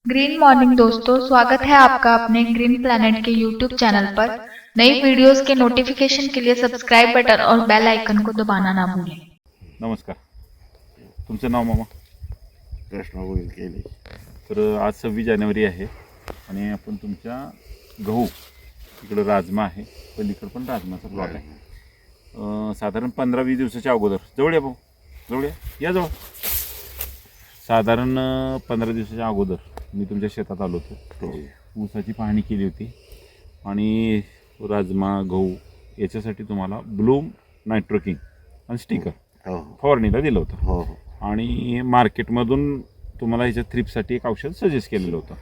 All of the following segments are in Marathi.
ग्रीन मॉर्निंग दोस्तों, स्वागत है आपका अपने ग्रीन प्लैनेट के यूट्यूब चैनल पर। नई वीडियोस के नोटिफिकेशन के लिए सब्सक्राइब बटन और बेल आइकन को दबाना ना भूलें। नमस्कार, तुमचं नाव मामा? कृष्णा होईल केली. तर आज 26 जानेवारी आहे आणि आपण तुमच्या गहू इकडं राजमा आहे, पलीकडं पण राजमाचा प्लॉट आहे. साधारण 15-20 दिवसाच्या अगोदर जवळ या भाऊ, जवळ या जवळ. साधारण 15 दिवसाच्या अगोदर मी तुमच्या शेतात आलो होतो. ऊसाची पाहणी केली होती आणि राजमा गहू याच्यासाठी तुम्हाला ब्लूम नायट्रोकिंग आणि स्टिकर फवारणीला दिलं होतं. आणि मार्केटमधून तुम्हाला ह्याच्या थ्रिपसाठी एक औषध सजेस्ट केलेलं होतं,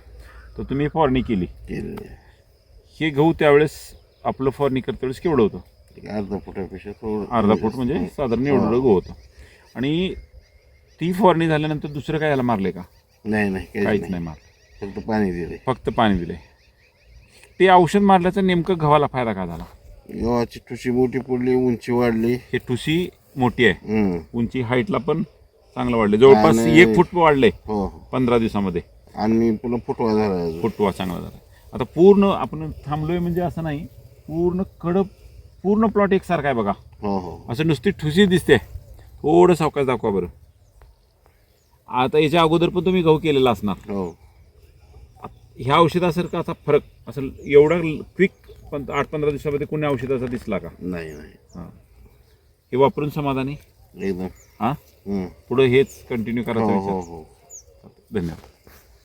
तर तुम्ही फवारणी केली. हे गहू त्यावेळेस आपलं फवारणी करते वेळेस केवढं होतं? अर्धा फुटापेक्षा थोडं, अर्धा फूट म्हणजे साधारण एवढं गहू होतं. आणि ती फवारणी झाल्यानंतर दुसरं काय याला मारले का? नाही काहीच नाही मारलं, फक्त पाणी दिले. फक्त पाणी दिले. ते औषध मारल्याचा नेमकं गव्हाला फायदा काय झाला? गव्हाची ठुशी मोठी पडली, उंची वाढली. हे ठुशी मोठी आहे, उंची हाईटला पण चांगलं वाढले, जवळपास 1 फूट वाढले 15 दिवसामध्ये. आणि पुन्हा फुटवा झाला, फुटवा चांगला झाला. आता पूर्ण आपण थांबलोय म्हणजे असं नाही, पूर्ण कडक पूर्ण प्लॉट एकसारखा आहे बघा. असं नुसती ठुशी दिसते. थोडं सावकाश दाखवा बरं. आता याच्या अगोदर पण तुम्ही गहू केलेला असणार. ह्या औषधासारखा असा फरक असं एवढा क्विक पण 8-15 दिवसामध्ये कोणी औषधाचा दिसला का? नाही. हां, हे वापरून समाधानी एकदम. हां, पुढे हेच कंटिन्यू करायचं. धन्यवाद.